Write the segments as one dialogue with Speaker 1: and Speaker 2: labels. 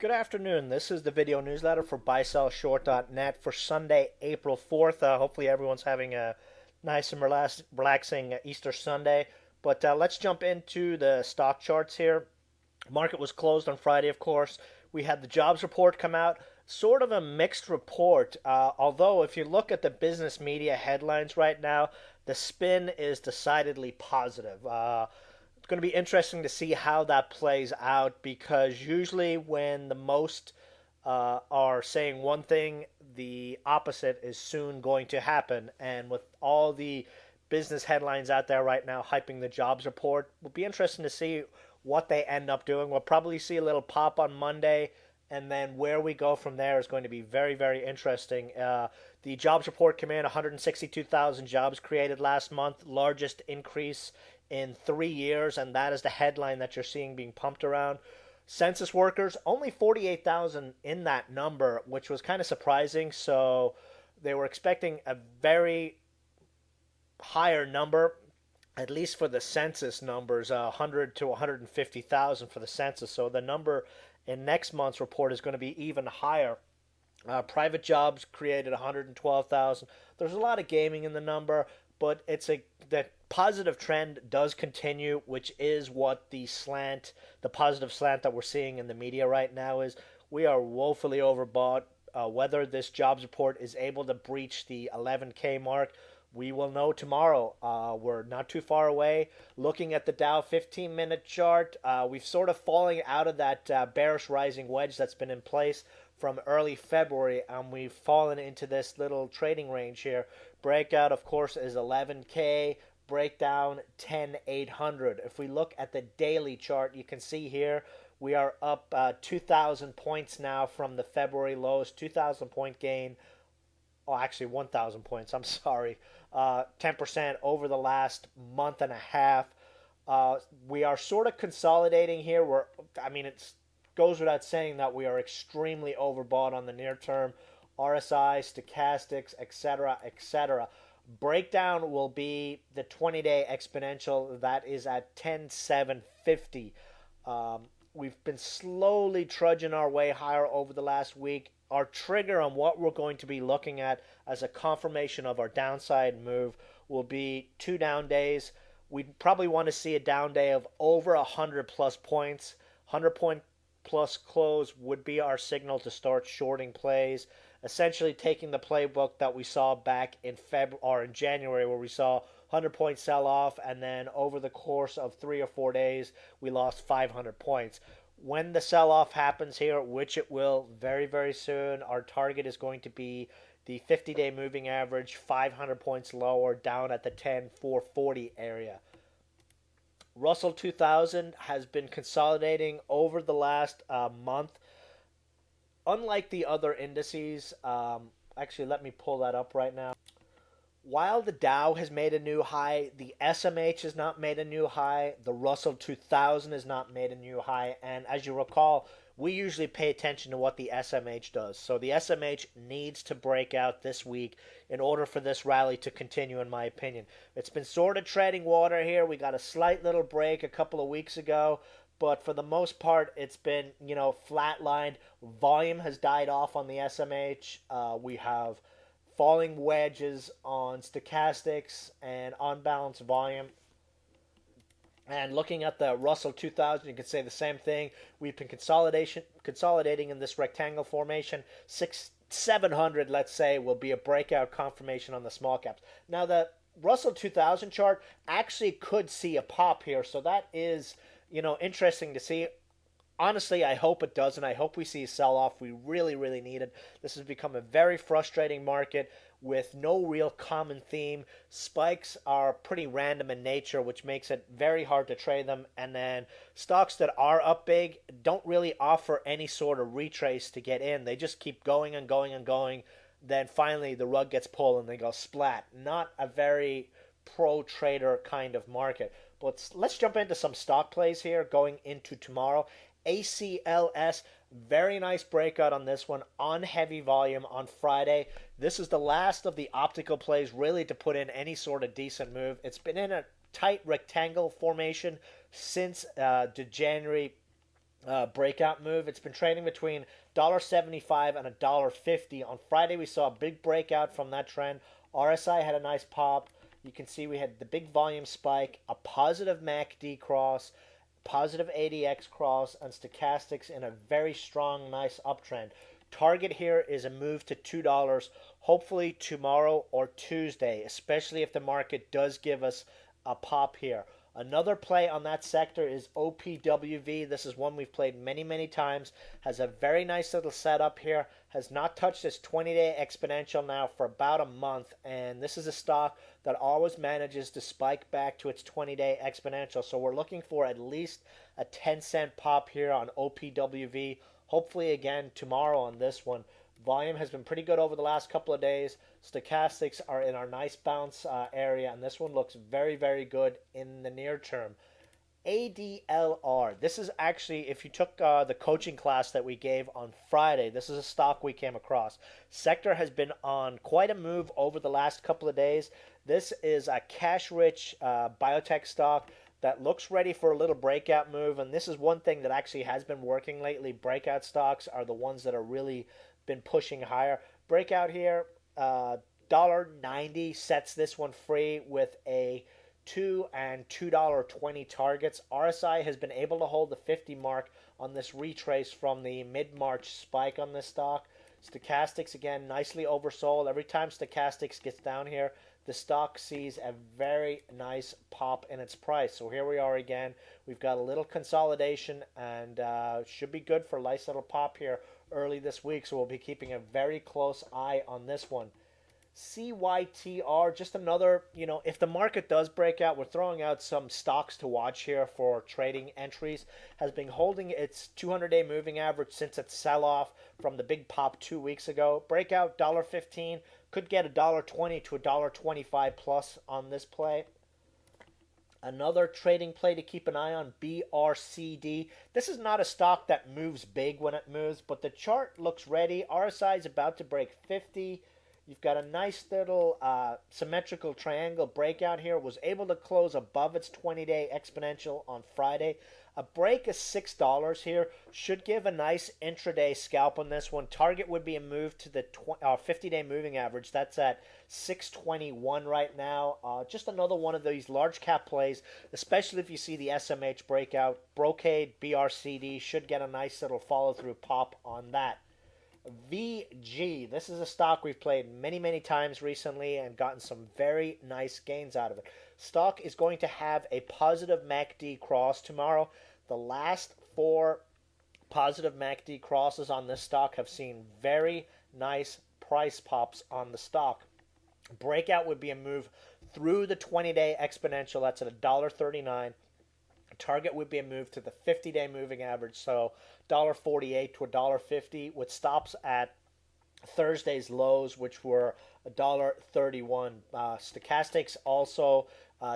Speaker 1: Good afternoon. This is the video newsletter for buysellshort.net for Sunday, April 4th. Hopefully, everyone's having a nice and relaxing Easter Sunday. But let's jump into the stock charts here. Market was closed on Friday, of course. We had the jobs report come out, sort of a mixed report. Although, if you look at the business media headlines right now, the spin is decidedly positive. It's going to be interesting to see how that plays out because usually when the most are saying one thing, the opposite is soon going to happen. And with all the business headlines out there right now hyping the jobs report, will be interesting to see what they end up doing. We'll probably see a little pop on Monday, and then where we go from there is going to be very, very interesting. The jobs report came in 162,000 jobs created last month, largest increase in 3 years, and that is the headline that you're seeing being pumped around. Census workers, only 48,000 in that number, which was kind of surprising. So they were expecting a very higher number, at least for the census numbers, 100 to 150,000 for the census. So the number in next month's report is going to be even higher. Private jobs created 112,000. There's a lot of gaming in the number, but the positive trend does continue, which is what the positive slant that we're seeing in the media right now is. We are woefully overbought. Whether this jobs report is able to breach the 11K mark, we will know tomorrow. We're not too far away. Looking at the Dow 15-minute chart, we've sort of fallen out of that bearish rising wedge that's been in place from early February, and we've fallen into this little trading range here. Breakout, of course, is 11K. Breakdown 10,800. If we look at the daily chart, you can see here we are up 2,000 points now from the February lows. 2,000 point gain. Oh, actually 1,000 points. I'm sorry. 10% over the last month and a half. We are sort of consolidating here. It goes without saying that we are extremely overbought on the near term. RSI, stochastics, etc., etc. Breakdown will be the 20-day exponential. That is at 10,750. We've been slowly trudging our way higher over the last week. Our trigger on what we're going to be looking at as a confirmation of our downside move will be 2 down days. We'd probably want to see a down day of over 100 plus points. 100-point plus close would be our signal to start shorting plays, essentially taking the playbook that we saw back in January, where we saw 100-point sell off, and then over the course of 3 or 4 days we lost 500 points. When the sell off happens here, which it will very, very soon, our target is going to be the 50-day moving average 500 points lower, down at the 10,440 area. Russell 2000 has been consolidating over the last month. Unlike the other indices, actually, let me pull that up right now. While the Dow has made a new high, the SMH has not made a new high, the Russell 2000 has not made a new high, and as you recall, we usually pay attention to what the SMH does. So the SMH needs to break out this week in order for this rally to continue, in my opinion. It's been sort of treading water here. We got a slight little break a couple of weeks ago, but for the most part, it's been, flatlined. Volume has died off on the SMH. We have falling wedges on stochastics and on balance volume. And looking at the Russell 2000, you can say the same thing. We've been consolidating in this rectangle formation. 700, let's say, will be a breakout confirmation on the small caps. Now, the Russell 2000 chart actually could see a pop here, so that is, interesting to see. Honestly, I hope it doesn't. I hope we see a sell-off. We really, really need it. This has become a very frustrating market with no real common theme. Spikes are pretty random in nature, which makes it very hard to trade them. And then stocks that are up big don't really offer any sort of retrace to get in. They just keep going and going and going. Then finally the rug gets pulled and they go splat. Not a very pro-trader kind of market. But let's jump into some stock plays here going into tomorrow. ACLS, very nice breakout on this one on heavy volume on Friday. This is the last of the optical plays really to put in any sort of decent move. It's been in a tight rectangle formation since the January breakout move. It's been trading between $1.75 and $1.50. On Friday, we saw a big breakout from that trend. RSI had a nice pop. You can see we had the big volume spike, a positive MACD cross, positive ADX cross, and stochastics in a very strong, nice uptrend. Target here is a move to $2, hopefully tomorrow or Tuesday, especially if the market does give us a pop here. Another play on that sector is OPWV. This is one we've played many, many times. Has a very nice little setup here. Has not touched this 20-day exponential now for about a month. And this is a stock that always manages to spike back to its 20-day exponential. So we're looking for at least a 10-cent pop here on OPWV. Hopefully again tomorrow on this one. Volume has been pretty good over the last couple of days. Stochastics are in our nice bounce area, and this one looks very, very good in the near term. ADLR. This is actually, if you took the coaching class that we gave on Friday, this is a stock we came across. Sector has been on quite a move over the last couple of days. This is a cash-rich biotech stock that looks ready for a little breakout move, and this is one thing that actually has been working lately. Breakout stocks are the ones that are really been pushing higher. Breakout here, $1.90 sets this one free with a $2 and $2.20 targets. RSI has been able to hold the 50 mark on this retrace from the mid-March spike on this stock. Stochastics, again, nicely oversold. Every time Stochastics gets down here, the stock sees a very nice pop in its price. So here we are again. We've got a little consolidation and should be good for a nice little pop here early this week. So we'll be keeping a very close eye on this one. CYTR, just another, if the market does break out, we're throwing out some stocks to watch here for trading entries. Has been holding its 200-day moving average since its sell-off from the big pop 2 weeks ago. Breakout, $1.15. Could get $1.20 to $1.25 plus on this play. Another trading play to keep an eye on, BRCD. This is not a stock that moves big when it moves, but the chart looks ready. RSI is about to break 50. You've got a nice little symmetrical triangle breakout here. Was able to close above its 20-day exponential on Friday. A break of $6 here should give a nice intraday scalp on this one. Target would be a move to the 50-day moving average. That's at 621 right now. Just another one of these large cap plays, especially if you see the SMH breakout. Brocade, BRCD should get a nice little follow-through pop on that. VG. This is a stock we've played many, many times recently and gotten some very nice gains out of it. Stock is going to have a positive MACD cross tomorrow. The last 4 positive MACD crosses on this stock have seen very nice price pops on the stock. Breakout would be a move through the 20-day exponential. That's at $1.39. Target would be a move to the 50-day moving average, so $1.48 to $1.50, with stops at Thursday's lows, which were $1.31. Stochastics also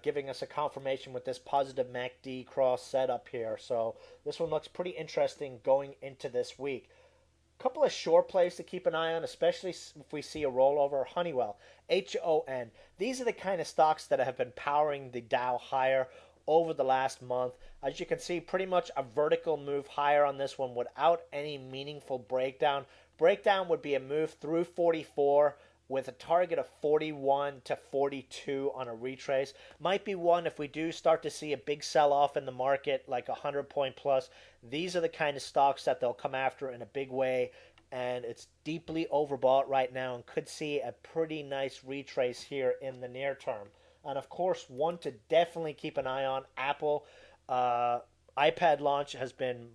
Speaker 1: giving us a confirmation with this positive MACD cross setup here, so this one looks pretty interesting going into this week. Couple of short plays to keep an eye on, especially if we see a rollover. Honeywell, HON. These are the kind of stocks that have been powering the Dow higher over the last month. As you can see, pretty much a vertical move higher on this one without any meaningful breakdown. Breakdown would be a move through 44 with a target of 41 to 42 on a retrace. Might be one if we do start to see a big sell-off in the market, like 100 point plus. These are the kind of stocks that they'll come after in a big way, and it's deeply overbought right now and could see a pretty nice retrace here in the near term. And of course, one to definitely keep an eye on, Apple. iPad launch has been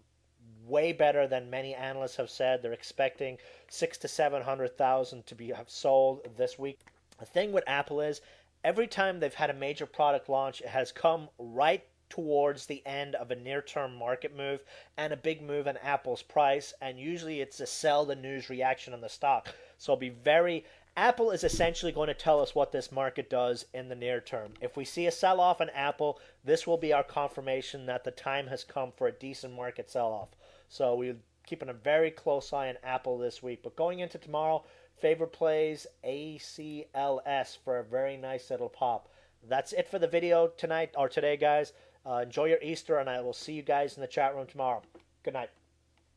Speaker 1: way better than many analysts have said. They're expecting 600,000 to 700,000 to be have sold this week. The thing with Apple is, every time they've had a major product launch, it has come right towards the end of a near-term market move and a big move in Apple's price, and usually it's a sell the news reaction on the stock. So be very Apple is essentially going to tell us what this market does in the near term. If we see a sell-off in Apple, this will be our confirmation that the time has come for a decent market sell-off. So we're keeping a very close eye on Apple this week. But going into tomorrow, favorite plays, ACLS for a very nice little pop. That's it for the video tonight or today, guys. Enjoy your Easter, and I will see you guys in the chat room tomorrow. Good night.